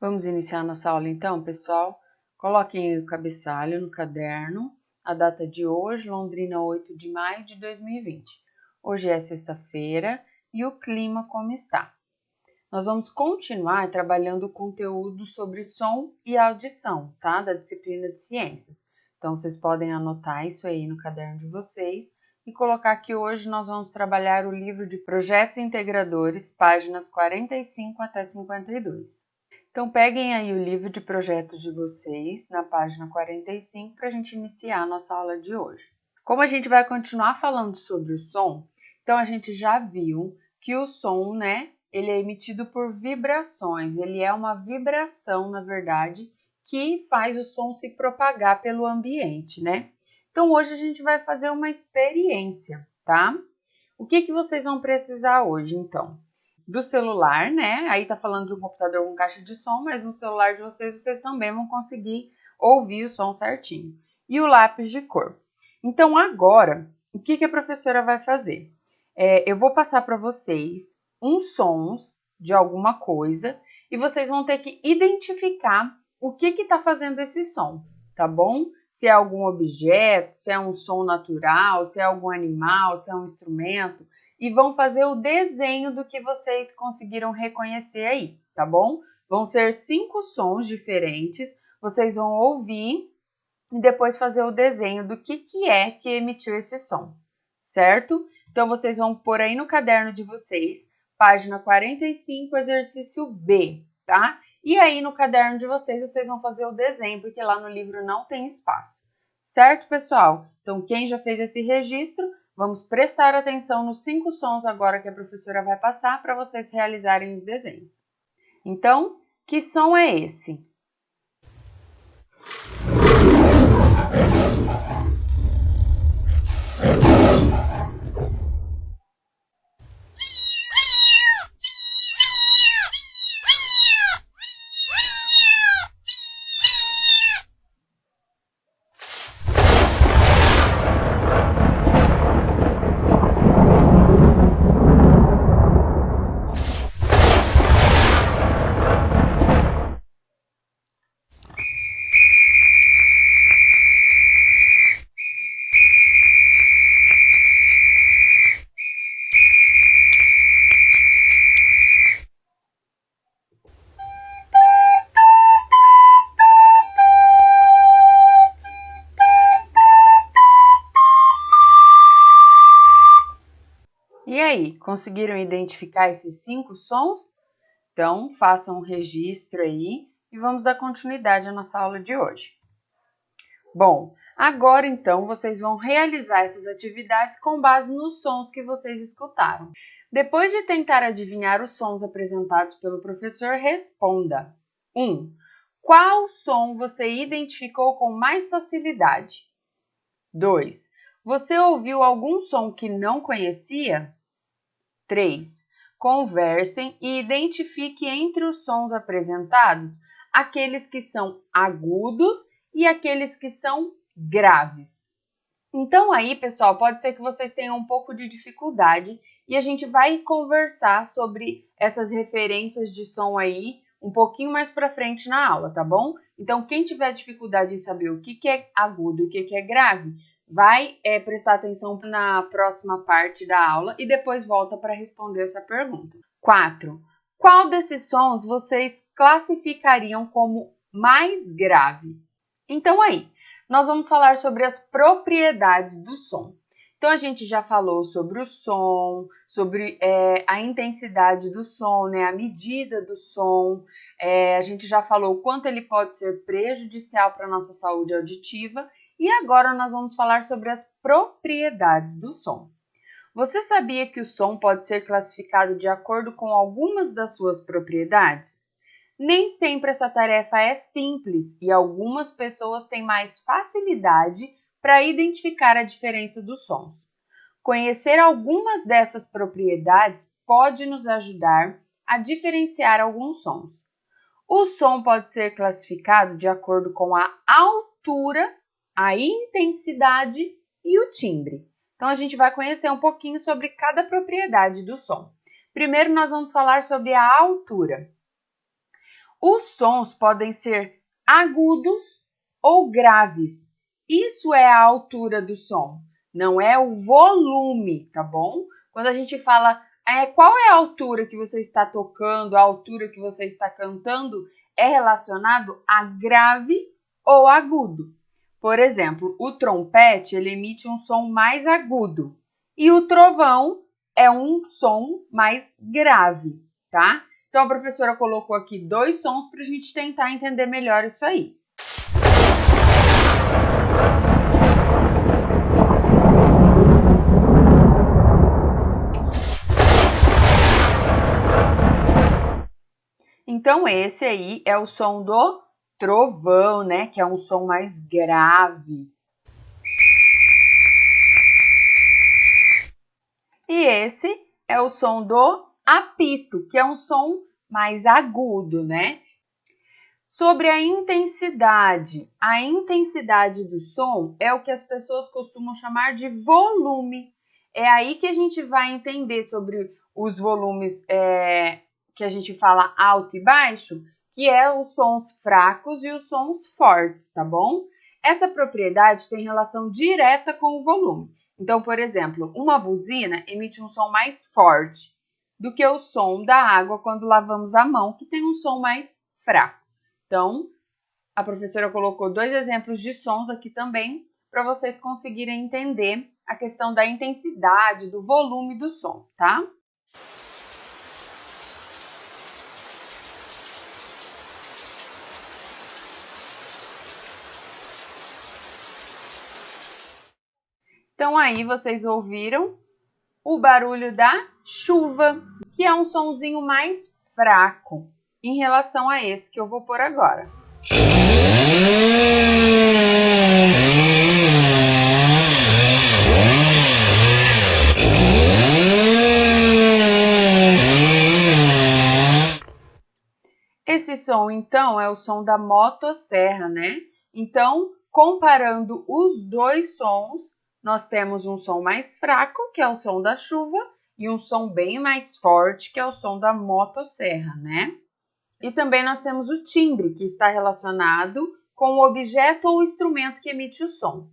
Vamos iniciar nossa aula então, pessoal? Coloquem aí o cabeçalho no caderno, a data de hoje, Londrina, 8 de maio de 2020. Hoje é sexta-feira e o clima como está? Nós vamos continuar trabalhando o conteúdo sobre som e audição, tá? Da disciplina de ciências. Então, vocês podem anotar isso aí no caderno de vocês e colocar que hoje nós vamos trabalhar o livro de Projetos Integradores, páginas 45 até 52. Então, peguem aí o livro de projetos de vocês, na página 45, para a gente iniciar a nossa aula de hoje. Como a gente vai continuar falando sobre o som, então a gente já viu que o som, ele é emitido por vibrações, ele é uma vibração, na verdade, que faz o som se propagar pelo ambiente, Então, hoje a gente vai fazer uma experiência, tá? O que vocês vão precisar hoje, então? Do celular, Aí tá falando de um computador com caixa de som, mas no celular de vocês também vão conseguir ouvir o som certinho. E o lápis de cor. Então, agora, o que a professora vai fazer? Eu vou passar para vocês uns sons de alguma coisa e vocês vão ter que identificar o que está fazendo esse som, tá bom? Se é algum objeto, se é um som natural, se é algum animal, se é um instrumento, e vão fazer o desenho do que vocês conseguiram reconhecer aí, tá bom? Vão ser 5 sons diferentes, vocês vão ouvir e depois fazer o desenho do que é que emitiu esse som, certo? Então, vocês vão pôr aí no caderno de vocês, página 45, exercício B, tá? E aí, no caderno de vocês vão fazer o desenho, porque lá no livro não tem espaço. Certo, pessoal? Então, quem já fez esse registro, vamos prestar atenção nos 5 sons agora que a professora vai passar para vocês realizarem os desenhos. Então, que som é esse? E aí, conseguiram identificar esses 5 sons? Então, façam um registro aí e vamos dar continuidade à nossa aula de hoje. Bom, agora então vocês vão realizar essas atividades com base nos sons que vocês escutaram. Depois de tentar adivinhar os sons apresentados pelo professor, responda. 1. Qual som você identificou com mais facilidade? 2. Você ouviu algum som que não conhecia? 3. Conversem e identifique entre os sons apresentados aqueles que são agudos e aqueles que são graves. Então aí, pessoal, pode ser que vocês tenham um pouco de dificuldade e a gente vai conversar sobre essas referências de som aí um pouquinho mais para frente na aula, tá bom? Então, quem tiver dificuldade em saber o que é agudo e o que é grave, vai prestar atenção na próxima parte da aula e depois volta para responder essa pergunta. 4. Qual desses sons vocês classificariam como mais grave? Então aí, nós vamos falar sobre as propriedades do som. Então, a gente já falou sobre o som, sobre a intensidade do som, a medida do som. A gente já falou o quanto ele pode ser prejudicial para a nossa saúde auditiva. E agora nós vamos falar sobre as propriedades do som. Você sabia que o som pode ser classificado de acordo com algumas das suas propriedades? Nem sempre essa tarefa é simples e algumas pessoas têm mais facilidade para identificar a diferença dos sons. Conhecer algumas dessas propriedades pode nos ajudar a diferenciar alguns sons. O som pode ser classificado de acordo com a altura, a intensidade e o timbre. Então, a gente vai conhecer um pouquinho sobre cada propriedade do som. Primeiro, nós vamos falar sobre a altura. Os sons podem ser agudos ou graves. Isso é a altura do som, não é o volume, tá bom? Quando a gente fala qual é a altura que você está tocando, a altura que você está cantando, é relacionado a grave ou agudo. Por exemplo, o trompete ele emite um som mais agudo e o trovão é um som mais grave, tá? Então a professora colocou aqui 2 sons para a gente tentar entender melhor isso aí. Então esse aí é o som do trovão, né? Que é um som mais grave. E esse é o som do apito, que é um som mais agudo, né? Sobre a intensidade do som é o que as pessoas costumam chamar de volume. É aí que a gente vai entender sobre os volumes que a gente fala alto e baixo, que é os sons fracos e os sons fortes, tá bom? Essa propriedade tem relação direta com o volume. Então, por exemplo, uma buzina emite um som mais forte do que o som da água quando lavamos a mão, que tem um som mais fraco. Então, a professora colocou 2 exemplos de sons aqui também, para vocês conseguirem entender a questão da intensidade, do volume do som, tá? Então, aí vocês ouviram o barulho da chuva, que é um sonzinho mais fraco em relação a esse que eu vou pôr agora. Esse som, então, é o som da motosserra, né? Então, comparando os 2 sons, nós temos um som mais fraco, que é o som da chuva, e um som bem mais forte, que é o som da motosserra, né? E também nós temos o timbre, que está relacionado com o objeto ou instrumento que emite o som.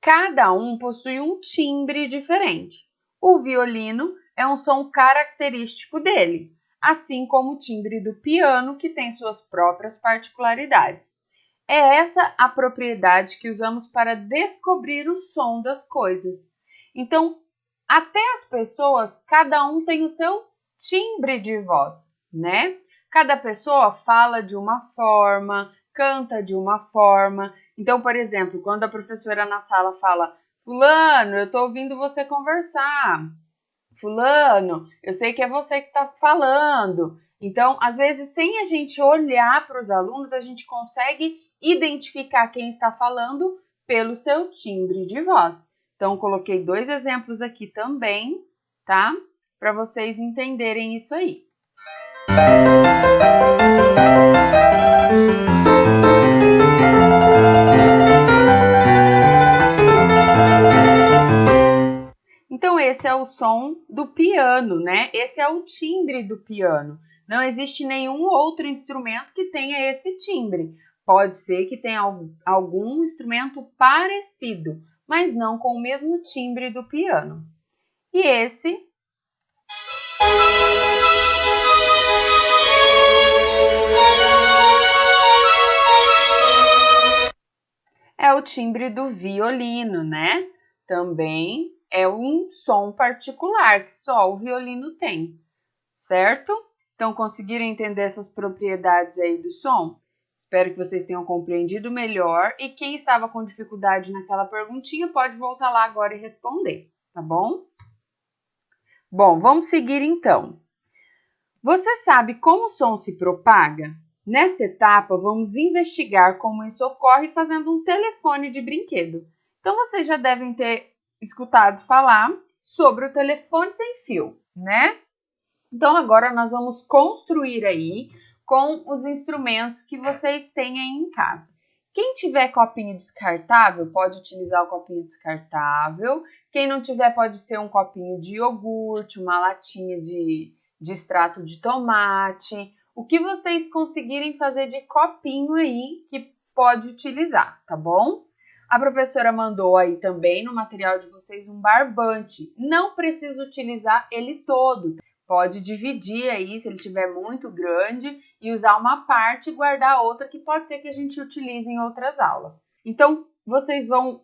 Cada um possui um timbre diferente. O violino é um som característico dele, assim como o timbre do piano, que tem suas próprias particularidades. É essa a propriedade que usamos para descobrir o som das coisas. Então, até as pessoas, cada um tem o seu timbre de voz, né? Cada pessoa fala de uma forma, canta de uma forma. Então, por exemplo, quando a professora na sala fala: Fulano, eu estou ouvindo você conversar. Fulano, eu sei que é você que está falando. Então, às vezes, sem a gente olhar para os alunos, a gente consegue identificar quem está falando pelo seu timbre de voz. Então, coloquei 2 exemplos aqui também, tá? Para vocês entenderem isso aí. Então, esse é o som do piano, né? Esse é o timbre do piano. Não existe nenhum outro instrumento que tenha esse timbre. Pode ser que tenha algum instrumento parecido, mas não com o mesmo timbre do piano. E esse é o timbre do violino, né? Também é um som particular que só o violino tem, certo? Então, conseguiram entender essas propriedades aí do som? Espero que vocês tenham compreendido melhor e quem estava com dificuldade naquela perguntinha pode voltar lá agora e responder, tá bom? Bom, vamos seguir então. Você sabe como o som se propaga? Nesta etapa, vamos investigar como isso ocorre fazendo um telefone de brinquedo. Então, vocês já devem ter escutado falar sobre o telefone sem fio, né? Então, agora nós vamos construir aí com os instrumentos que vocês têm aí em casa. Quem tiver copinho descartável, pode utilizar o copinho descartável. Quem não tiver, pode ser um copinho de iogurte, uma latinha de extrato de tomate, o que vocês conseguirem fazer de copinho aí que pode utilizar, tá bom? A professora mandou aí também no material de vocês um barbante. Não precisa utilizar ele todo. Pode dividir aí, se ele tiver muito grande, e usar uma parte e guardar a outra, que pode ser que a gente utilize em outras aulas. Então, vocês vão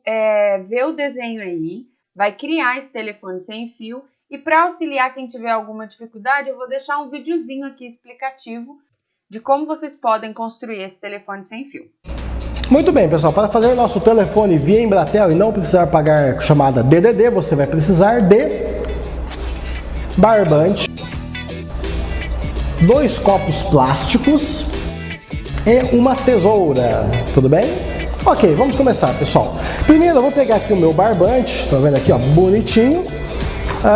ver o desenho aí, vai criar esse telefone sem fio, e para auxiliar quem tiver alguma dificuldade, eu vou deixar um videozinho aqui explicativo de como vocês podem construir esse telefone sem fio. Muito bem, pessoal, para fazer o nosso telefone via Embratel e não precisar pagar chamada DDD, você vai precisar de barbante, 2 copos plásticos e uma tesoura, tudo bem? Ok, vamos começar, pessoal. Primeiro eu vou pegar aqui o meu barbante, tá vendo aqui, ó, bonitinho.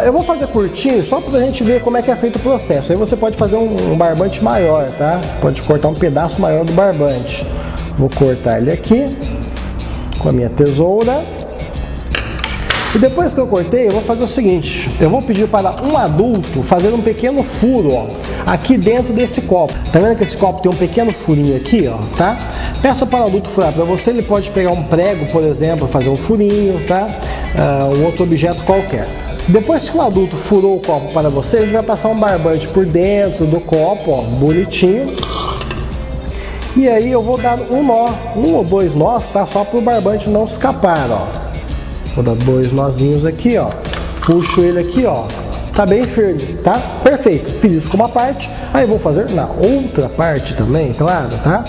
Eu vou fazer curtinho só pra gente ver como é que é feito o processo. Aí você pode fazer um barbante maior, tá? Pode cortar um pedaço maior do barbante. Vou cortar ele aqui com a minha tesoura. E depois que eu cortei, eu vou fazer o seguinte. Eu vou pedir para um adulto fazer um pequeno furo, ó, aqui dentro desse copo. Tá vendo que esse copo tem um pequeno furinho aqui, ó, tá? Peça para o adulto furar para você. Ele pode pegar um prego, por exemplo, fazer um furinho, tá? Um outro objeto qualquer. Depois que o adulto furou o copo para você, a gente vai passar um barbante por dentro do copo, ó, bonitinho. E aí eu vou dar um nó, 1 ou 2 nós, tá? Só para o barbante não escapar, ó. Vou dar 2 nozinhos aqui, ó. Puxo ele aqui, ó. Tá bem firme, tá? Perfeito. Fiz isso com uma parte, aí eu vou fazer na outra parte também, claro, tá?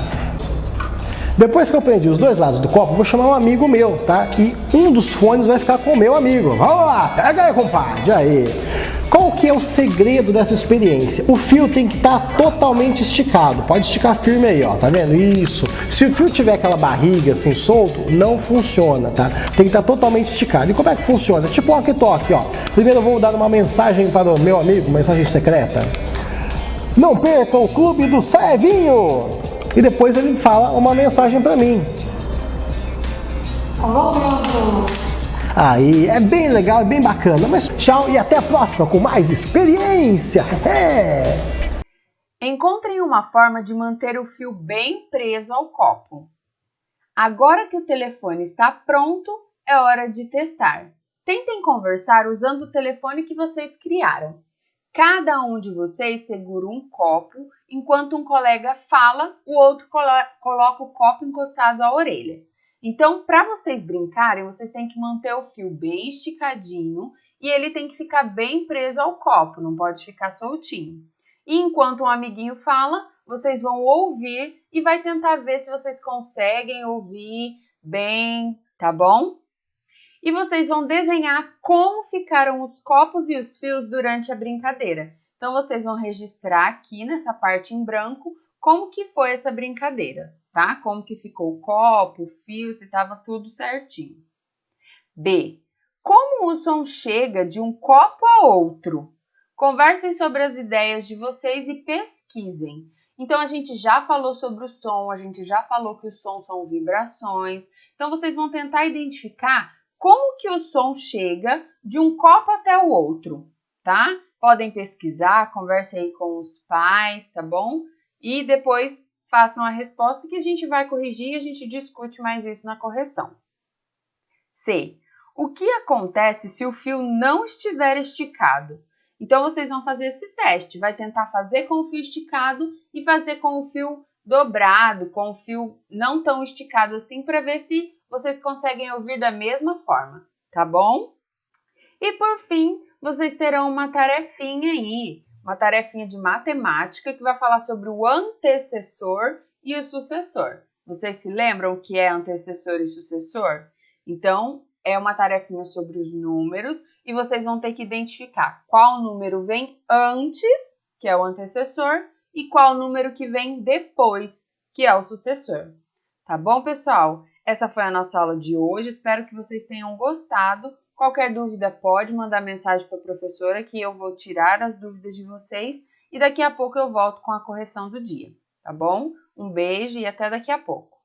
Depois que eu prendi os 2 lados do copo, eu vou chamar um amigo meu, tá? E um dos fones vai ficar com o meu amigo. Vamos lá, pega aí, compadre, aí. Qual que é o segredo dessa experiência? O fio tem que estar totalmente esticado. Pode esticar firme aí, ó, tá vendo? Isso. Se o fio tiver aquela barriga assim solto, não funciona, tá? Tem que estar totalmente esticado. E como é que funciona? Tipo um walkie-talkie, ó. Primeiro eu vou dar uma mensagem para o meu amigo, mensagem secreta. Não perca o Clube do Cevinho! E depois ele fala uma mensagem para mim. Aí, é bem legal, é bem bacana. Mas tchau e até a próxima com mais experiência. Encontrem uma forma de manter o fio bem preso ao copo. Agora que o telefone está pronto, é hora de testar. Tentem conversar usando o telefone que vocês criaram. Cada um de vocês segura um copo, enquanto um colega fala, o outro coloca o copo encostado à orelha. Então, para vocês brincarem, vocês têm que manter o fio bem esticadinho e ele tem que ficar bem preso ao copo, não pode ficar soltinho. E enquanto um amiguinho fala, vocês vão ouvir e vai tentar ver se vocês conseguem ouvir bem, tá bom? E vocês vão desenhar como ficaram os copos e os fios durante a brincadeira. Então, vocês vão registrar aqui nessa parte em branco como que foi essa brincadeira, tá? Como que ficou o copo, o fio, se estava tudo certinho. B. Como o som chega de um copo a outro? Conversem sobre as ideias de vocês e pesquisem. Então, a gente já falou sobre o som, a gente já falou que o som são vibrações. Então, vocês vão tentar identificar como que o som chega de um copo até o outro, tá? Podem pesquisar, conversem aí com os pais, tá bom? E depois façam a resposta que a gente vai corrigir e a gente discute mais isso na correção. C. O que acontece se o fio não estiver esticado? Então, vocês vão fazer esse teste. Vai tentar fazer com o fio esticado e fazer com o fio dobrado, com o fio não tão esticado assim, para ver se vocês conseguem ouvir da mesma forma, tá bom? E por fim, vocês terão uma tarefinha aí, uma tarefinha de matemática que vai falar sobre o antecessor e o sucessor. Vocês se lembram o que é antecessor e sucessor? Então, é uma tarefinha sobre os números e vocês vão ter que identificar qual número vem antes, que é o antecessor, e qual número que vem depois, que é o sucessor. Tá bom, pessoal? Essa foi a nossa aula de hoje, espero que vocês tenham gostado. Qualquer dúvida pode mandar mensagem para a professora que eu vou tirar as dúvidas de vocês e daqui a pouco eu volto com a correção do dia, tá bom? Um beijo e até daqui a pouco.